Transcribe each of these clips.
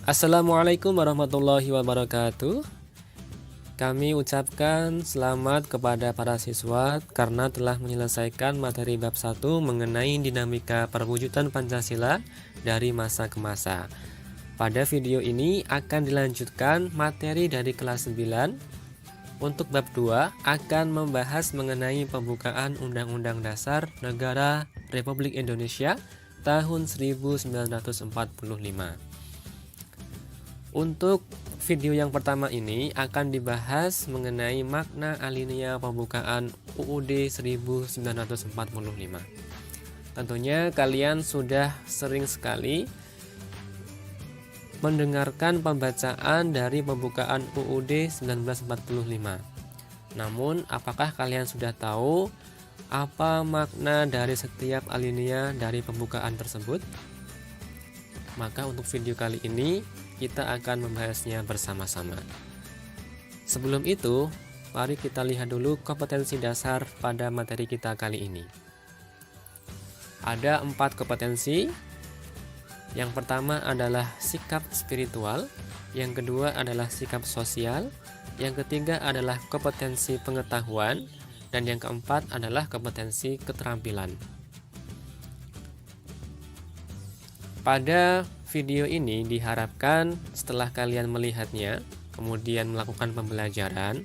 Assalamualaikum warahmatullahi wabarakatuh. Kami ucapkan selamat kepada para siswa karena telah menyelesaikan materi bab 1 mengenai dinamika perwujudan Pancasila dari masa ke masa. Pada video ini akan dilanjutkan materi dari kelas 9. Untuk bab 2 akan membahas mengenai pembukaan Undang-Undang Dasar Negara Republik Indonesia tahun 1945. Untuk video yang pertama ini akan dibahas mengenai makna alinea pembukaan UUD 1945. Tentunya kalian sudah sering sekali mendengarkan pembacaan dari pembukaan UUD 1945. Namun, apakah kalian sudah tahu apa makna dari setiap alinea dari pembukaan tersebut? Maka untuk video kali ini kita akan membahasnya bersama-sama. Sebelum itu, mari kita lihat dulu kompetensi dasar pada materi kita kali ini. Ada 4 kompetensi. Yang pertama adalah sikap spiritual, yang kedua adalah sikap sosial, yang ketiga adalah kompetensi pengetahuan, dan yang keempat adalah kompetensi keterampilan. Pada video ini diharapkan setelah kalian melihatnya, kemudian melakukan pembelajaran,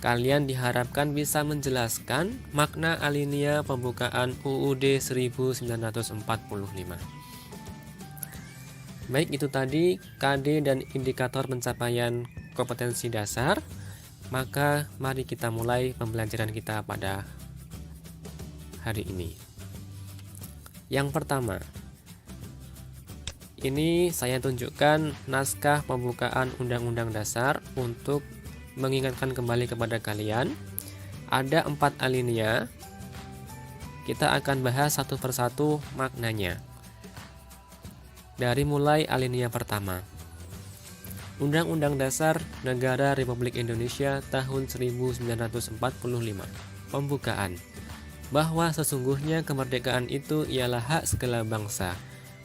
kalian diharapkan bisa menjelaskan makna alinea pembukaan UUD 1945. Baik, itu tadi KD dan indikator pencapaian kompetensi dasar. Maka mari kita mulai pembelajaran kita pada hari ini. Yang pertama, ini saya tunjukkan naskah pembukaan Undang-Undang Dasar untuk mengingatkan kembali kepada kalian. Ada 4 alinea. Kita akan bahas satu persatu maknanya. Dari mulai alinea pertama. Undang-Undang Dasar Negara Republik Indonesia tahun 1945. Pembukaan. Bahwa sesungguhnya kemerdekaan itu ialah hak segala bangsa.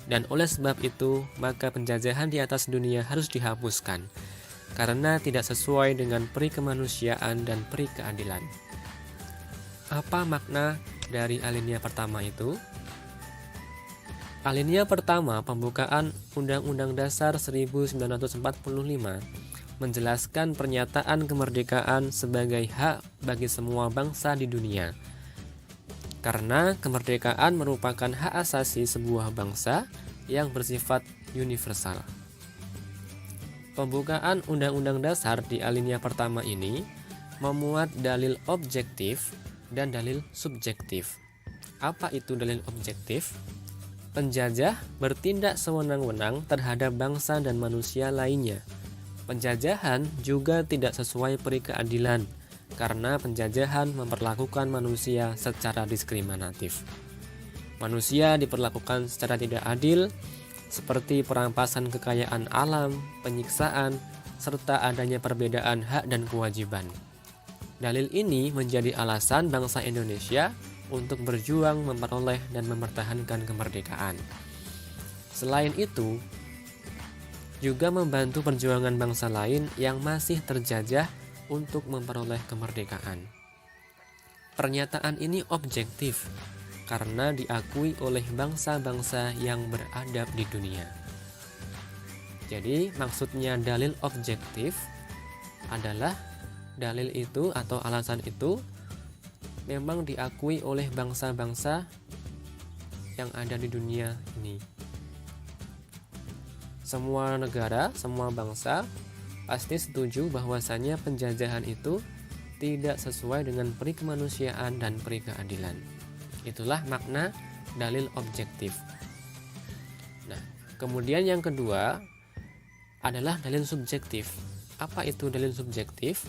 Dan oleh sebab itu, maka penjajahan di atas dunia harus dihapuskan, karena tidak sesuai dengan peri kemanusiaan dan peri keadilan. Apa makna dari alinea pertama itu? Alinea pertama pembukaan Undang-Undang Dasar 1945 menjelaskan pernyataan kemerdekaan sebagai hak bagi semua bangsa di dunia. Karena kemerdekaan merupakan hak asasi sebuah bangsa yang bersifat universal. Pembukaan Undang-Undang Dasar di alinea pertama ini memuat dalil objektif dan dalil subjektif. Apa itu dalil objektif? Penjajah bertindak sewenang-wenang terhadap bangsa dan manusia lainnya. Penjajahan juga tidak sesuai peri keadilan, karena penjajahan memperlakukan manusia secara diskriminatif. Manusia diperlakukan secara tidak adil, seperti perampasan kekayaan alam, penyiksaan, serta adanya perbedaan hak dan kewajiban. Dalil ini menjadi alasan bangsa Indonesia untuk berjuang memperoleh dan mempertahankan kemerdekaan. Selain itu, juga membantu perjuangan bangsa lain yang masih terjajah untuk memperoleh kemerdekaan. Pernyataan ini objektif karena diakui oleh bangsa-bangsa yang beradab di dunia. Jadi maksudnya dalil objektif adalah dalil itu atau alasan itu memang diakui oleh bangsa-bangsa yang ada di dunia ini. Semua negara, semua bangsa pasti setuju bahwasannya penjajahan itu tidak sesuai dengan peri kemanusiaan dan peri keadilan. Itulah makna dalil objektif. Nah, kemudian yang kedua adalah dalil subjektif. Apa itu dalil subjektif?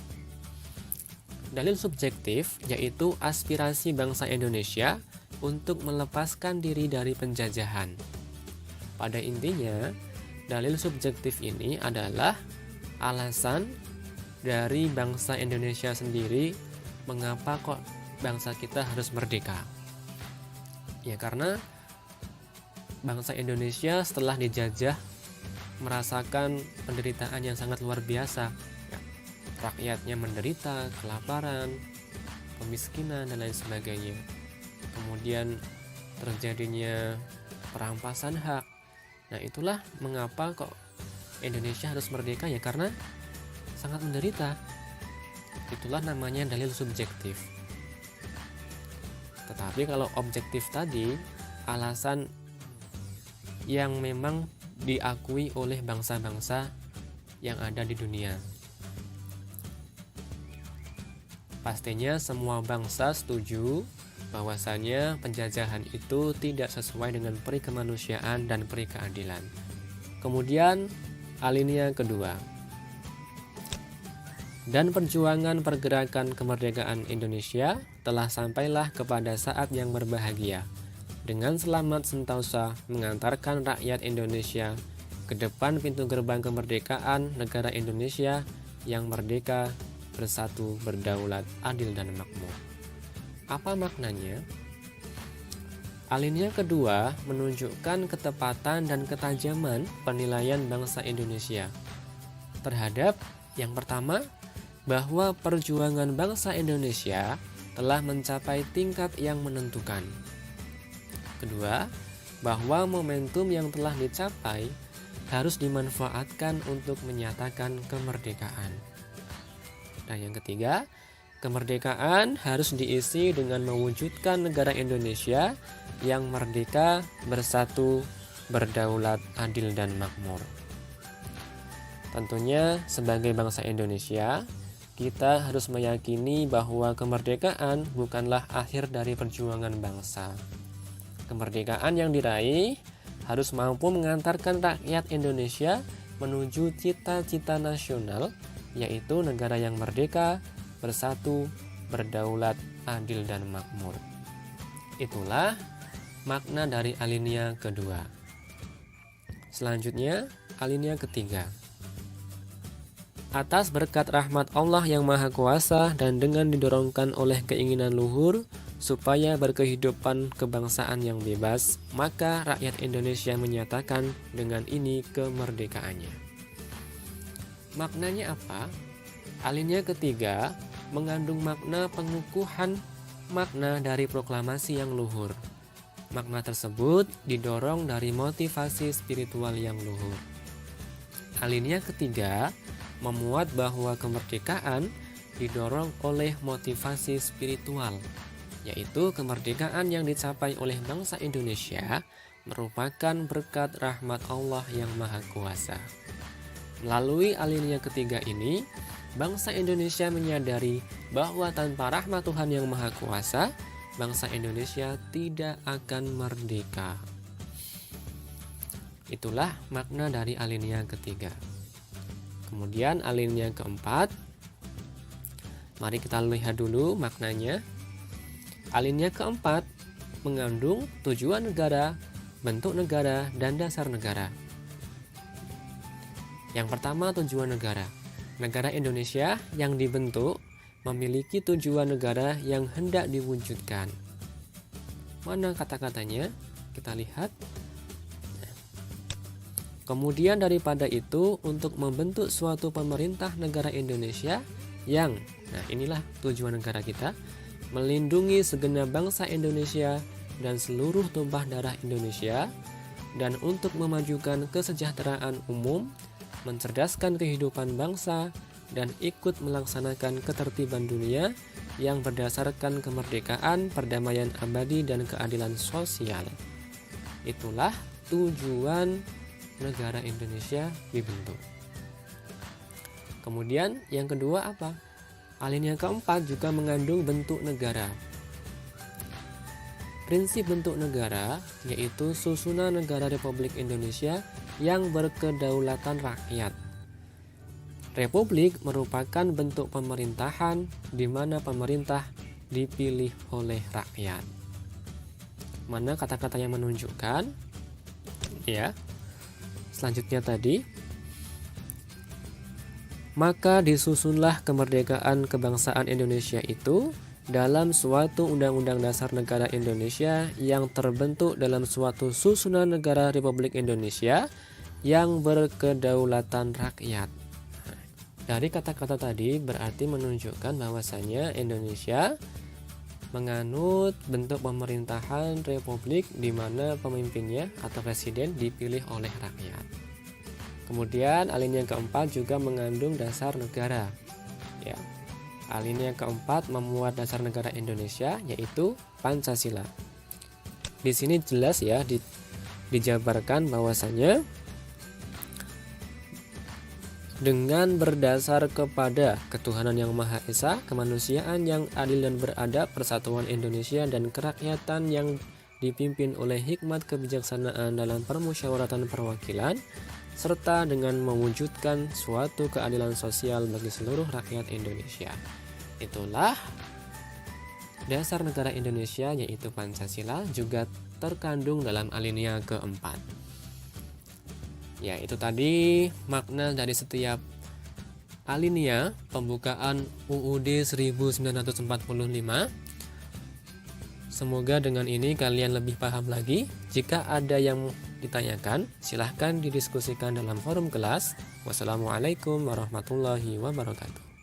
Dalil subjektif yaitu aspirasi bangsa Indonesia untuk melepaskan diri dari penjajahan. Pada intinya, dalil subjektif ini adalah alasan dari bangsa Indonesia sendiri mengapa kok bangsa kita harus merdeka. Ya karena bangsa Indonesia setelah dijajah merasakan penderitaan yang sangat luar biasa. Ya, rakyatnya menderita, kelaparan, kemiskinan, dan lain sebagainya. Kemudian terjadinya perampasan hak. Nah, itulah mengapa kok Indonesia harus merdeka, ya karena sangat menderita. Itulah namanya dalil subjektif. Tetapi kalau objektif tadi, alasan yang memang diakui oleh bangsa-bangsa yang ada di dunia. Pastinya semua bangsa setuju bahwasanya penjajahan itu tidak sesuai dengan peri kemanusiaan dan peri keadilan. Kemudian alinea kedua. Dan perjuangan pergerakan kemerdekaan Indonesia telah sampailah kepada saat yang berbahagia, dengan selamat sentosa mengantarkan rakyat Indonesia ke depan pintu gerbang kemerdekaan negara Indonesia yang merdeka, bersatu, berdaulat, adil, dan makmur. Apa maknanya? Alinea kedua menunjukkan ketepatan dan ketajaman penilaian bangsa Indonesia terhadap yang pertama, bahwa perjuangan bangsa Indonesia telah mencapai tingkat yang menentukan. Kedua, bahwa momentum yang telah dicapai harus dimanfaatkan untuk menyatakan kemerdekaan. Dan yang ketiga, kemerdekaan harus diisi dengan mewujudkan negara Indonesia yang merdeka, bersatu, berdaulat, adil, dan makmur. Tentunya sebagai bangsa Indonesia, kita harus meyakini bahwa kemerdekaan bukanlah akhir dari perjuangan bangsa. Kemerdekaan yang diraih harus mampu mengantarkan rakyat Indonesia menuju cita-cita nasional, yaitu negara yang merdeka, bersatu, berdaulat, adil, dan makmur. Itulah makna dari alinea kedua. Selanjutnya, alinea ketiga. Atas berkat rahmat Allah yang Maha Kuasa dan dengan didorongkan oleh keinginan luhur supaya berkehidupan kebangsaan yang bebas, maka rakyat Indonesia menyatakan dengan ini kemerdekaannya. Maknanya apa? Alinea ketiga mengandung makna pengukuhan makna dari proklamasi yang luhur. Makna tersebut didorong dari motivasi spiritual yang luhur. Alinea ketiga memuat bahwa kemerdekaan didorong oleh motivasi spiritual, yaitu kemerdekaan yang dicapai oleh bangsa Indonesia merupakan berkat rahmat Allah yang Maha Kuasa. Melalui alinea ketiga ini, bangsa Indonesia menyadari bahwa tanpa rahmat Tuhan yang Maha Kuasa, bangsa Indonesia tidak akan merdeka. Itulah makna dari alinea ketiga. Kemudian alinea keempat, mari kita lihat dulu maknanya. Alinea keempat mengandung tujuan negara, bentuk negara, dan dasar negara. Yang pertama, tujuan negara. Negara Indonesia yang dibentuk memiliki tujuan negara yang hendak diwujudkan. Mana kata-katanya? Kita lihat. Kemudian daripada itu, untuk membentuk suatu pemerintah negara Indonesia yang, nah inilah tujuan negara kita, melindungi segenap bangsa Indonesia dan seluruh tumpah darah Indonesia, dan untuk memajukan kesejahteraan umum, mencerdaskan kehidupan bangsa, dan ikut melaksanakan ketertiban dunia yang berdasarkan kemerdekaan, perdamaian abadi, dan keadilan sosial. Itulah tujuan negara Indonesia dibentuk. Kemudian yang kedua apa? Alinea keempat juga mengandung bentuk negara. Prinsip bentuk negara yaitu susunan negara Republik Indonesia yang berkedaulatan rakyat. Republik merupakan bentuk pemerintahan di mana pemerintah dipilih oleh rakyat. Mana kata-kata yang menunjukkan? Ya. Selanjutnya tadi, maka disusunlah kemerdekaan kebangsaan Indonesia itu dalam suatu Undang-Undang Dasar Negara Indonesia yang terbentuk dalam suatu susunan negara Republik Indonesia yang berkedaulatan rakyat. Dari kata-kata tadi berarti menunjukkan bahwasanya Indonesia menganut bentuk pemerintahan republik di mana pemimpinnya atau presiden dipilih oleh rakyat. Kemudian alinea keempat juga mengandung dasar negara. Ya. Alinea keempat memuat dasar negara Indonesia yaitu Pancasila. Di sini jelas ya dijabarkan bahwasanya dengan berdasar kepada ketuhanan yang Maha Esa, kemanusiaan yang adil dan beradab, persatuan Indonesia dan kerakyatan yang dipimpin oleh hikmat kebijaksanaan dalam permusyawaratan perwakilan, serta dengan mewujudkan suatu keadilan sosial bagi seluruh rakyat Indonesia. Itulah dasar negara Indonesia yaitu Pancasila, juga terkandung dalam alinea keempat. Ya, itu tadi makna dari setiap alinea pembukaan UUD 1945. Semoga dengan ini kalian lebih paham lagi. Jika ada yang ditanyakan, silahkan didiskusikan dalam forum kelas. Wassalamualaikum warahmatullahi wabarakatuh.